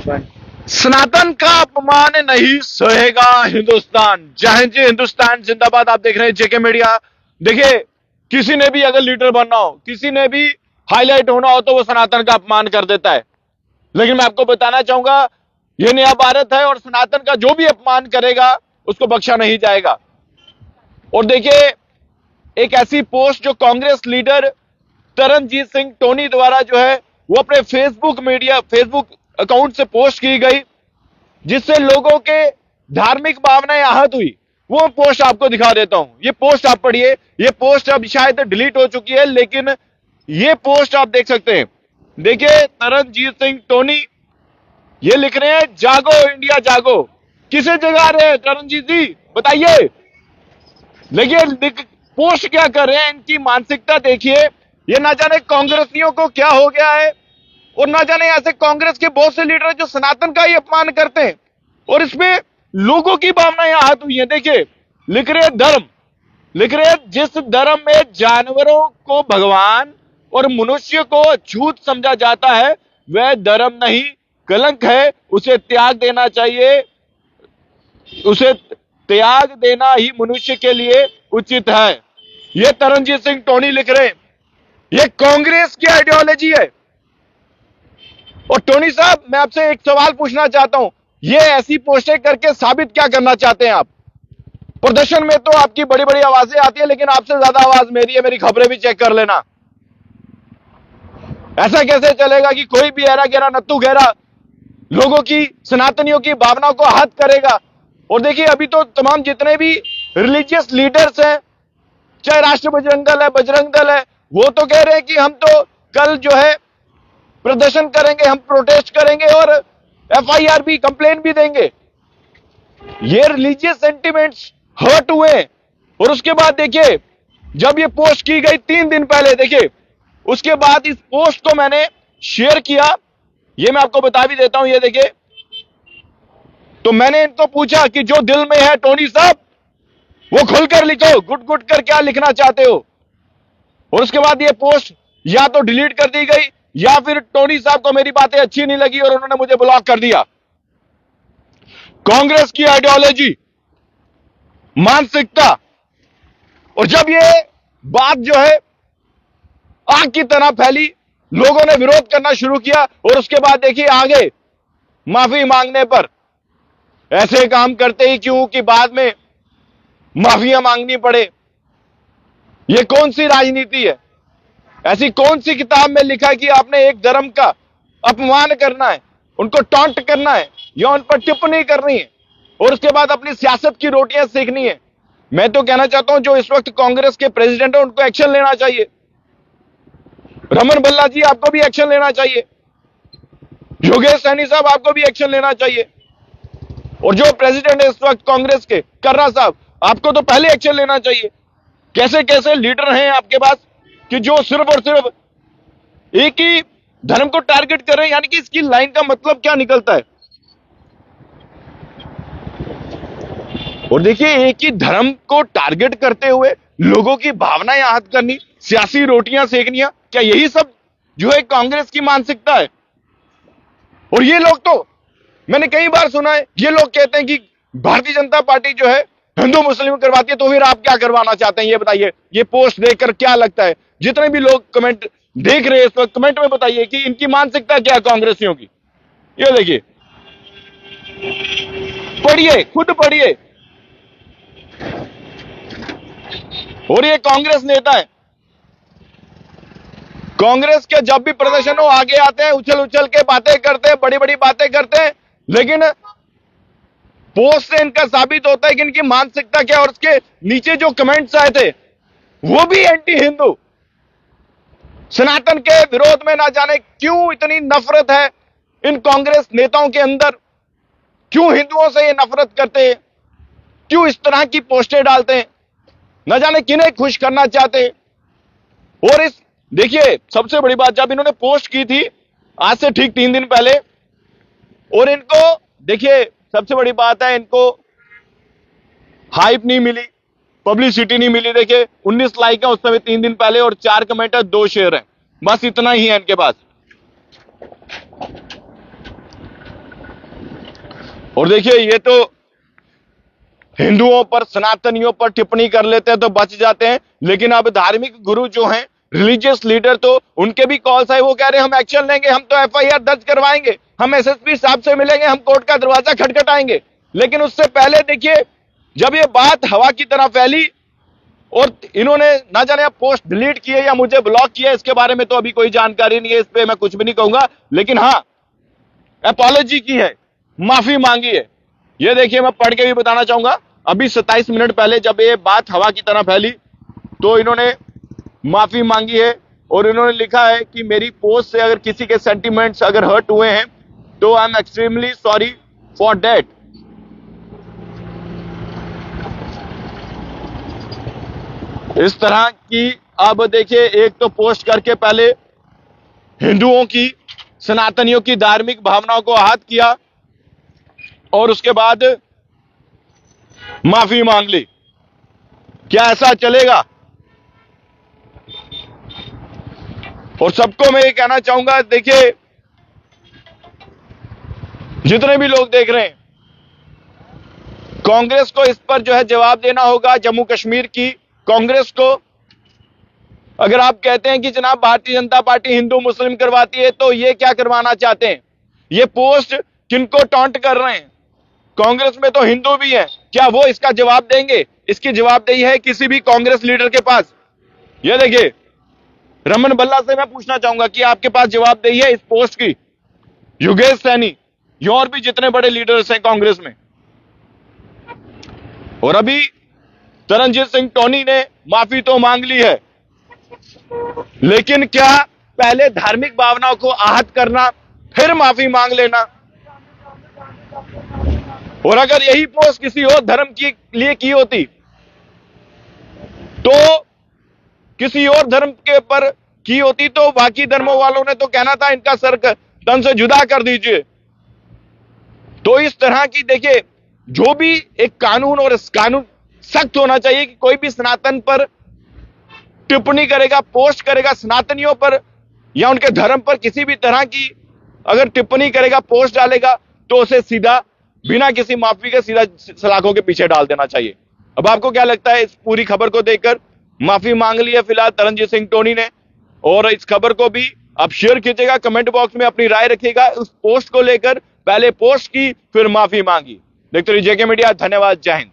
सनातन का अपमान नहीं सहेगा हिंदुस्तान। जय हिंद जी, हिंदुस्तान जिंदाबाद। आप देख रहे हैं जेके मीडिया। देखिए, किसी ने भी अगर लीडर बनना हो, किसी ने भी हाईलाइट होना हो, तो वो सनातन का अपमान कर देता है। लेकिन मैं आपको बताना चाहूंगा, यह नया भारत है और सनातन का जो भी अपमान करेगा उसको बख्शा नहीं जाएगा। और देखिए, एक ऐसी पोस्ट जो कांग्रेस लीडर तरनजीत सिंह टोनी द्वारा जो है वो अपने फेसबुक अकाउंट से पोस्ट की गई, जिससे लोगों के धार्मिक भावनाएं आहत हुई। वो पोस्ट आपको दिखा देता हूं। ये पोस्ट आप पढ़िए। ये पोस्ट अब शायद डिलीट हो चुकी है, लेकिन ये पोस्ट आप देख सकते हैं। देखिए, तरनजीत सिंह टोनी ये लिख रहे हैं, जागो इंडिया जागो। किसे जगा रहे हैं तरनजीत जी, बताइए। देखिए पोस्ट क्या कर रहे हैं, इनकी मानसिकता देखिए। ये ना जाने कांग्रेसियों को क्या हो गया है, और ना जाने ऐसे कांग्रेस के बहुत से लीडर जो सनातन का ही अपमान करते हैं, और इसमें लोगों की भावनाएं आहत हुई हैं। देखिए, लिख रहे धर्म, लिख रहे जिस धर्म में जानवरों को भगवान और मनुष्य को अछूत समझा जाता है वह धर्म नहीं, कलंक है। उसे त्याग देना चाहिए। उसे त्याग देना ही मनुष्य के लिए उचित है। यह तरनजीत सिंह टोनी लिख रहे हैं। यह कांग्रेस की आइडियोलॉजी है। और टोनी साहब, मैं आपसे एक सवाल पूछना चाहता हूं, ये ऐसी पोस्टें करके साबित क्या करना चाहते हैं आप? प्रदर्शन में तो आपकी बड़ी बड़ी आवाजें आती है, लेकिन आपसे ज्यादा आवाज मेरी है। मेरी खबरें भी चेक कर लेना। ऐसा कैसे चलेगा कि कोई भी ऐरा गहरा नत्थू गहरा लोगों की, सनातनियों की भावनाओं को आहत करेगा? और देखिए, अभी तो तमाम जितने भी रिलीजियस लीडर्स हैं, चाहे राष्ट्र बजरंग दल है, बजरंग दल है, वो तो कह रहे हैं कि हम तो कल जो है प्रदर्शन करेंगे, हम प्रोटेस्ट करेंगे और एफआईआर भी, कंप्लेन भी देंगे। ये रिलीजियस सेंटिमेंट्स हर्ट हुए। और उसके बाद देखिए, जब ये पोस्ट की गई 3 दिन पहले, देखिए उसके बाद इस पोस्ट को मैंने शेयर किया। ये मैं आपको बता भी देता हूं। ये देखिए, तो मैंने इनको पूछा कि जो दिल में है टोनी साहब वो खुलकर लिखो, गुट गुट कर क्या लिखना चाहते हो। और उसके बाद ये पोस्ट या तो डिलीट कर दी गई, या फिर टोनी साहब को मेरी बातें अच्छी नहीं लगी और उन्होंने मुझे ब्लॉक कर दिया। कांग्रेस की आइडियोलॉजी, मानसिकता। और जब ये बात जो है आग की तरह फैली, लोगों ने विरोध करना शुरू किया। और उसके बाद देखिए, आगे माफी मांगने पर ऐसे काम करते ही क्यों कि बाद में माफिया मांगनी पड़े। ये कौन सी राजनीति है? ऐसी कौन सी किताब में लिखा है कि आपने एक धर्म का अपमान करना है, उनको टॉन्ट करना है, या उन पर टिप्पणी करनी है, और उसके बाद अपनी सियासत की रोटियां सेकनी है? मैं तो कहना चाहता हूं, जो इस वक्त कांग्रेस के प्रेसिडेंट है उनको एक्शन लेना चाहिए। रमन भल्ला जी, आपको भी एक्शन लेना चाहिए। योगेश सैनी साहब, आपको भी एक्शन लेना चाहिए। और जो प्रेसिडेंट है इस वक्त कांग्रेस के, कर्रा साहब, आपको तो पहले एक्शन लेना चाहिए। कैसे कैसे लीडर हैं आपके पास कि जो सिर्फ और सिर्फ एक ही धर्म को टारगेट कर रहे हैं। यानी कि इसकी लाइन का मतलब क्या निकलता है? और देखिए, एक ही धर्म को टारगेट करते हुए लोगों की भावनाएं आहत करनी, सियासी रोटियां सेकनियां, क्या यही सब जो है कांग्रेस की मानसिकता है? और ये लोग तो मैंने कई बार सुना है, ये लोग कहते हैं कि भारतीय जनता पार्टी जो है हिंदू मुस्लिम करवाती है, तो फिर आप क्या करवाना चाहते हैं ये बताइए। ये पोस्ट देखकर क्या लगता है? जितने भी लोग कमेंट देख रहे हैं इस वक्त, कमेंट में बताइए कि इनकी मानसिकता क्या है कांग्रेसियों की। ये देखिए, पढ़िए, खुद पढ़िए। और ये कांग्रेस नेता है। कांग्रेस के जब भी प्रदर्शन हो आगे आते हैं, उछल उछल के बातें करते हैं, बड़ी बड़ी बातें करते हैं, लेकिन पोस्ट से इनका साबित होता है कि इनकी मानसिकता क्या। और उसके नीचे जो कमेंट्स आए थे वो भी एंटी हिंदू, सनातन के विरोध में। ना जाने क्यों इतनी नफरत है इन कांग्रेस नेताओं के अंदर, क्यों हिंदुओं से ये नफरत करते हैं, क्यों इस तरह की पोस्टें डालते हैं, न जाने किन्हें खुश करना चाहते हैं। और इस देखिए, सबसे बड़ी बात, जब इन्होंने पोस्ट की थी आज से ठीक 3 दिन पहले, और इनको देखिए सबसे बड़ी बात है, इनको हाइप नहीं मिली, पब्लिसिटी नहीं मिली। देखिए 19 लाइक है उस समय 3 दिन पहले, और 4 कमेंट है, 2 शेयर है, बस इतना ही है इनके पास। और देखिए, ये तो हिंदुओं पर, सनातनियों पर टिप्पणी कर लेते हैं तो बच जाते हैं, लेकिन अब धार्मिक गुरु जो हैं, रिलीजियस लीडर, तो उनके भी कॉल्स आए, वो कह रहे हैं हम एक्शन लेंगे, हम तो एफआईआर दर्ज करवाएंगे, हम एसएसपी साहब से मिलेंगे, हम कोर्ट का दरवाजा खटखटाएंगे। लेकिन उससे पहले देखिए, जब ये बात हवा की तरह फैली और इन्होंने ना जाने पोस्ट डिलीट किए या मुझे ब्लॉक किया, इसके बारे में तो अभी कोई जानकारी नहीं है, इस पे मैं कुछ भी नहीं कहूंगा, लेकिन हां, अपॉलॉजी की है, माफी मांगी है। ये देखिए, मैं पढ़ के भी बताना चाहूंगा। अभी 27 मिनट पहले जब ये बात हवा की तरह फैली तो इन्होंने माफी मांगी है और इन्होंने लिखा है कि मेरी पोस्ट से अगर किसी के सेंटिमेंट्स अगर हर्ट हुए हैं तो I am extremely sorry for that. इस तरह की अब देखिए, एक तो पोस्ट करके पहले हिंदुओं की, सनातनियों की धार्मिक भावनाओं को आहत किया और उसके बाद माफी मांग ली। क्या ऐसा चलेगा? और सबको मैं ये कहना चाहूंगा, देखिए, जितने भी लोग देख रहे हैं, कांग्रेस को इस पर जो है जवाब देना होगा। जम्मू कश्मीर की कांग्रेस को, अगर आप कहते हैं कि जनाब भारतीय जनता पार्टी हिंदू मुस्लिम करवाती है, तो ये क्या करवाना चाहते हैं? ये पोस्ट किनको टॉन्ट कर रहे हैं? कांग्रेस में तो हिंदू भी हैं, क्या वो इसका जवाब देंगे? इसकी जवाबदेही है किसी भी कांग्रेस लीडर के पास। ये देखिए, रमन भल्ला से मैं पूछना चाहूंगा कि आपके पास जवाबदेही है इस पोस्ट की? योगेश सैनी, ये और भी जितने बड़े लीडर्स हैं कांग्रेस में। और अभी तरनजीत सिंह टोनी ने माफी तो मांग ली है, लेकिन क्या पहले धार्मिक भावनाओं को आहत करना, फिर माफी मांग लेना? और अगर यही पोस्ट किसी और धर्म के लिए की होती तो किसी और धर्म के पर की होती तो बाकी धर्मों वालों ने तो कहना था इनका सर तन से जुदा कर दीजिए। तो इस तरह की देखिए, जो भी एक कानून, और इस कानून सख्त होना चाहिए कि कोई भी सनातन पर टिप्पणी करेगा, पोस्ट करेगा, सनातनियों पर या उनके धर्म पर किसी भी तरह की अगर टिप्पणी करेगा, पोस्ट डालेगा, तो उसे सीधा बिना किसी माफी के सीधा सलाखों के पीछे डाल देना चाहिए। अब आपको क्या लगता है इस पूरी खबर को देखकर? माफी मांग ली है फिलहाल तरनजीत सिंह टोनी ने, और इस खबर को भी आप शेयर कीजिएगा, कमेंट बॉक्स में अपनी राय रखिएगा उस पोस्ट को लेकर। पहले पोस्ट की, फिर माफी मांगी। देखते रहिए जेके मीडिया। धन्यवाद, जय हिंद।